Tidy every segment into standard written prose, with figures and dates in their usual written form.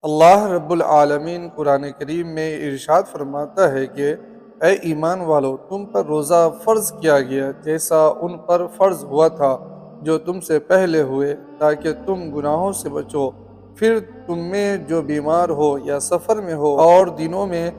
اللہ رب العالمین قرآن کریم میں ارشاد فرماتا ہے کہ اے ایمان والو، تم پر روزہ فرض کیا گیا جیسا ان پر فرض ہوا تھا جو تم سے پہلے ہوئے، تاکہ تم گناہوں سے بچو۔ پھر تم میں جو بیمار ہو یا سفر میں ہو اور دنوں میں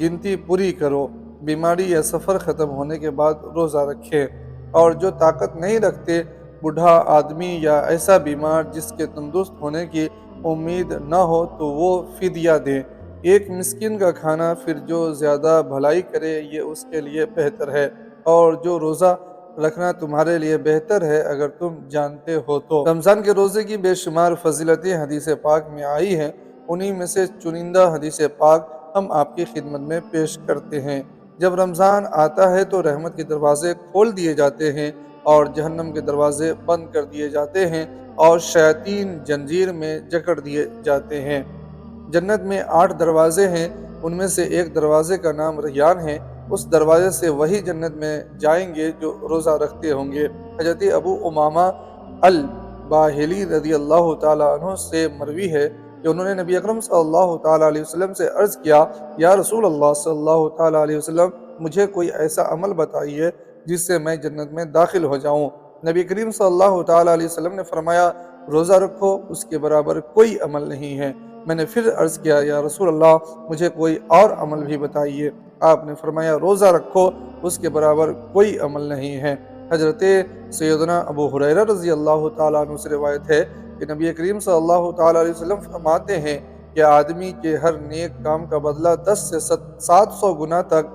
گنتی پوری کرو، بیماری یا سفر ختم ہونے کے بعد روزہ رکھے۔ اور جو طاقت نہیں رکھتے، بوڑھا آدمی یا ایسا بیمار جس کے تندرست ہونے کی امید نہ ہو، تو وہ فدیہ دیں۔ ایک مسکین کا کھانا، پھر جو زیادہ بھلائی کرے یہ اس کے لیے بہتر ہے، اور جو روزہ رکھنا تمہارے لیے بہتر ہے اگر تم جانتے ہو تو۔ رمضان کے روزے کی بے شمار فضیلتیں حدیث پاک میں آئی ہیں، انہی میں سے چنندہ حدیث پاک ہم آپ کی خدمت میں پیش کرتے ہیں۔ جب رمضان آتا ہے تو رحمت کے دروازے کھول دیے جاتے ہیں اور جہنم کے دروازے بند کر دیے جاتے ہیں اور شیاطین جنجیر میں جکڑ دیے جاتے ہیں۔ جنت میں 8 دروازے ہیں، ان میں سے ایک دروازے کا نام ریان ہے۔ اس دروازے سے وہی جنت میں جائیں گے جو روزہ رکھتے ہوں گے۔ حضرت ابو امامہ الباہلی رضی اللہ تعالیٰ عنہ سے مروی ہے کہ انہوں نے نبی اکرم صلی اللہ تعالیٰ علیہ وسلم سے عرض کیا، یا رسول اللہ صلی اللہ تعالیٰ علیہ وسلم، مجھے کوئی ایسا عمل بتائیے جس سے میں جنت میں داخل ہو جاؤں۔ نبی کریم صلی اللہ تعالیٰ علیہ وسلم نے فرمایا، روزہ رکھو، اس کے برابر کوئی عمل نہیں ہے۔ میں نے پھر عرض کیا، یا رسول اللہ، مجھے کوئی اور عمل بھی بتائیے۔ آپ نے فرمایا، روزہ رکھو، اس کے برابر کوئی عمل نہیں ہے۔ حضرت سیدنا ابو ہریرہ رضی اللہ تعالیٰ عنہ سے روایت ہے کہ نبی کریم صلی اللہ تعالیٰ علیہ وسلم فرماتے ہیں کہ آدمی کے ہر نیک کام کا بدلہ 10 سے 700 گنا تک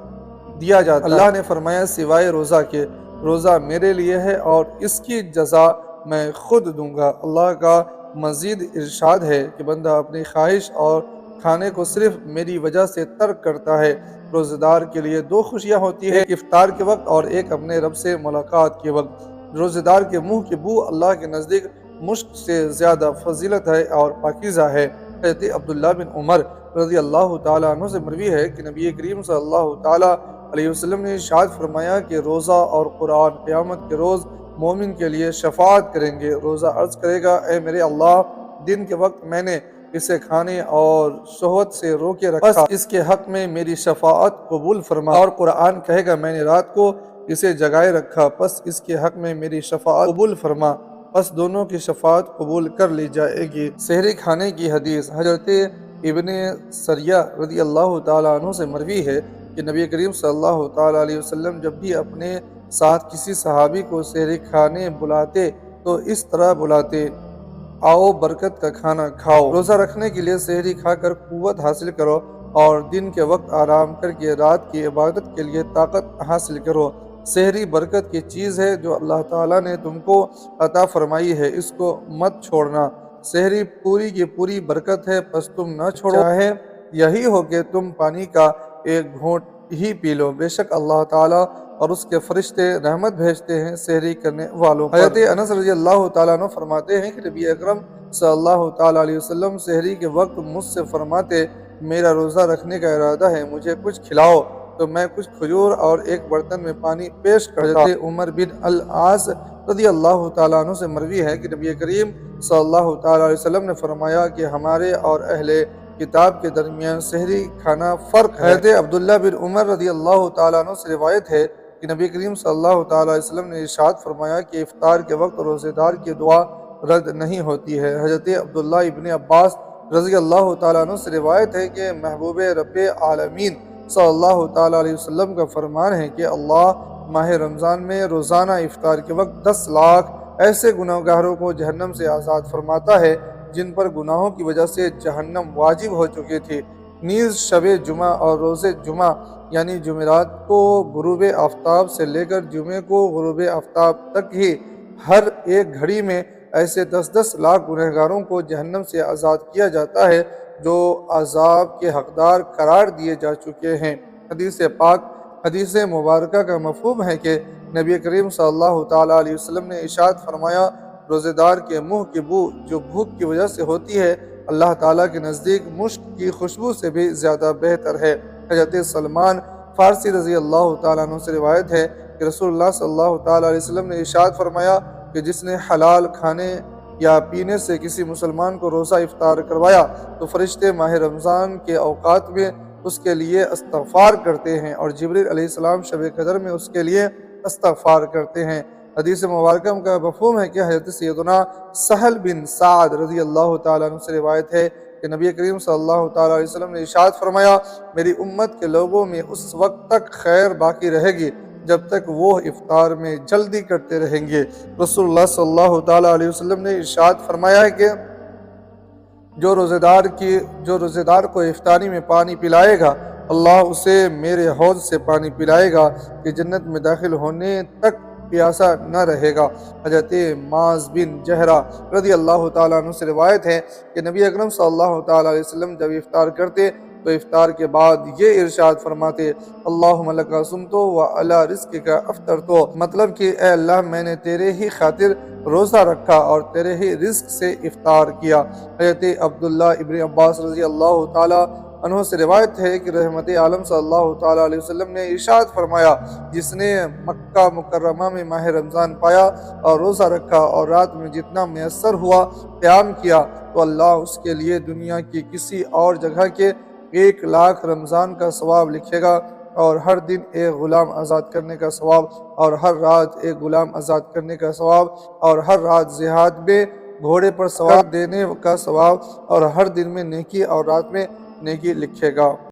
دیا جاتا ہے۔ اللہ نے فرمایا، سوائے روزہ کے، روزہ میرے لیے ہے اور اس کی جزا میں خود دوں گا۔ اللہ کا مزید ارشاد ہے کہ بندہ اپنی خواہش اور کھانے کو صرف میری وجہ سے ترک کرتا ہے۔ روزہ دار کے لیے 2 خوشیاں ہوتی ہیں، ایک افطار کے وقت اور ایک اپنے رب سے ملاقات کے وقت۔ روزہ دار کے منہ کی بو اللہ کے نزدیک مشک سے زیادہ فضیلت ہے اور پاکیزہ ہے۔ حضرت عبداللہ بن عمر رضی اللہ تعالیٰ عنہ سے مروی ہے کہ نبی کریم صلی اللہ تعالیٰ علیہ وسلم نے ارشاد فرمایا کہ روزہ اور قرآن قیامت کے روز مومن کے لیے شفاعت کریں گے۔ روزہ عرض کرے گا، اے میرے اللہ، دن کے وقت میں نے اسے کھانے اور شہوت سے روکے رکھا، بس اس کے حق میں میری شفاعت قبول فرما۔ اور قرآن کہے گا، میں نے رات کو اسے جگائے رکھا، بس اس کے حق میں میری شفاعت قبول فرما، بس دونوں کی شفاعت قبول کر لی جائے گی۔ سحری کھانے کی حدیث حضرت ابن سریہ رضی اللہ تعالیٰ عنہ سے مروی ہے کہ نبی کریم صلی اللہ تعالیٰ علیہ وسلم جب بھی اپنے ساتھ کسی صحابی کو سحری کھانے بلاتے تو اس طرح بلاتے، آؤ برکت کا کھانا کھاؤ۔ روزہ رکھنے کے لیے سحری کھا کر قوت حاصل کرو اور دن کے وقت آرام کر کے رات کی عبادت کے لیے طاقت حاصل کرو۔ سحری برکت کی چیز ہے جو اللہ تعالیٰ نے تم کو عطا فرمائی ہے، اس کو مت چھوڑنا۔ سحری پوری کی پوری برکت ہے، پس تم نہ چھوڑو، چاہے یہی ہو کہ تم پانی کا ایک گھونٹ ہی پی لو، بے شک اللہ تعالیٰ اور اس کے فرشتے رحمت بھیجتے ہیں سحری کرنے والوں پر۔ حضرت انس رضی اللہ تعالیٰ عنہ فرماتے ہیں کہ نبی اکرم صلی اللہ تعالیٰ علیہ وسلم سحری کے وقت مجھ سے فرماتے، میرا روزہ رکھنے کا ارادہ ہے، مجھے کچھ کھلاؤ، تو میں کچھ کھجور اور ایک برتن میں پانی پیش کرتا۔ حضرت عمر بن العاص رضی اللہ تعالیٰ عنہ سے مروی ہے کہ نبی کریم صلی اللہ تعالیٰ علیہ وسلم نے فرمایا کہ ہمارے اور اہل کتاب کے درمیان سحری کھانا فرق ہے۔ حضرت عبداللہ بن عمر رضی اللہ تعالیٰ عنہ سے روایت ہے کہ نبی کریم صلی اللہ تعالیٰ علیہ وسلم نے ارشاد فرمایا کہ افطار کے وقت روزے دار کی دعا رد نہیں ہوتی ہے۔ حضرت عبداللہ ابن عباس رضی اللہ تعالیٰ عنہ سے روایت ہے کہ محبوب رب عالمین صلی اللہ تعالیٰ علیہ وسلم کا فرمان ہے کہ اللہ ماہ رمضان میں روزانہ افطار کے وقت 10 لاکھ ایسے گناہگاروں کو جہنم سے آزاد فرماتا ہے جن پر گناہوں کی وجہ سے جہنم واجب ہو چکی تھی۔ نیز شب جمعہ اور روز جمعہ یعنی جمعرات کو غروب آفتاب سے لے کر جمعے کو غروب آفتاب تک ہی ہر ایک گھڑی میں ایسے 10 لاکھ گنہگاروں کو جہنم سے آزاد کیا جاتا ہے جو عذاب کے حقدار قرار دیے جا چکے ہیں۔ حدیث مبارکہ کا مفہوم ہے کہ نبی کریم صلی اللہ تعالیٰ علیہ وسلم نے ارشاد فرمایا، روزے دار کے منہ کی بو جو بھوک کی وجہ سے ہوتی ہے، اللہ تعالیٰ کے نزدیک مشک کی خوشبو سے بھی زیادہ بہتر ہے۔ حضرت سلمان فارسی رضی اللہ تعالیٰ عنہ سے روایت ہے کہ رسول اللہ صلی اللہ تعالیٰ علیہ وسلم نے ارشاد فرمایا کہ جس نے حلال کھانے یا پینے سے کسی مسلمان کو روزہ افطار کروایا تو فرشتے ماہ رمضان کے اوقات میں اس کے لیے استغفار کرتے ہیں اور جبریل علیہ السلام شب قدر میں اس کے لیے استغفار کرتے ہیں۔ حدیث مبارکہ کا مفہوم ہے کہ حضرت سیدنا سہل بن سعد رضی اللہ تعالیٰ عنہ سے روایت ہے کہ نبی کریم صلی اللہ تعالیٰ علیہ وسلم نے ارشاد فرمایا، میری امت کے لوگوں میں اس وقت تک خیر باقی رہے گی جب تک وہ افطار میں جلدی کرتے رہیں گے۔ رسول اللہ صلی اللہ تعالیٰ علیہ وسلم نے ارشاد فرمایا ہے کہ جو روزے دار کو افطاری میں پانی پلائے گا اللہ اسے میرے حوض سے پانی پلائے گا کہ جنت میں داخل ہونے تک پیاسا نہ رہے گا۔ حضرت معاذ بن جہرہ رضی اللہ تعالیٰ عنہ سے روایت ہے کہ نبی اکرم صلی اللہ تعالیٰ علیہ وسلم جب افطار کرتے تو افطار کے بعد یہ ارشاد فرماتے، اللہم لکا صمتو وعلی رزقک افطرتو، مطلب کہ اے اللہ میں نے تیرے ہی خاطر روزہ رکھا اور تیرے ہی رزق سے افطار کیا۔ حضرت عبداللہ ابن عباس رضی اللہ تعالیٰ عنہ سے روایت ہے کہ رحمت عالم صلی اللہ تعالیٰ علیہ وسلم نے ارشاد فرمایا، جس نے مکہ مکرمہ میں ماہ رمضان پایا اور روزہ رکھا اور رات میں جتنا میسر ہوا قیام کیا تو اللہ اس کے لیے دنیا کی کسی اور جگہ کے 1,00,000 رمضان کا ثواب لکھے گا، اور ہر دن ایک غلام آزاد کرنے کا ثواب، اور ہر رات ایک غلام آزاد کرنے کا ثواب، اور ہر رات جہاد میں گھوڑے پر سوار دینے کا ثواب، اور ہر دن میں نیکی اور رات میں نیکی لکھے گا۔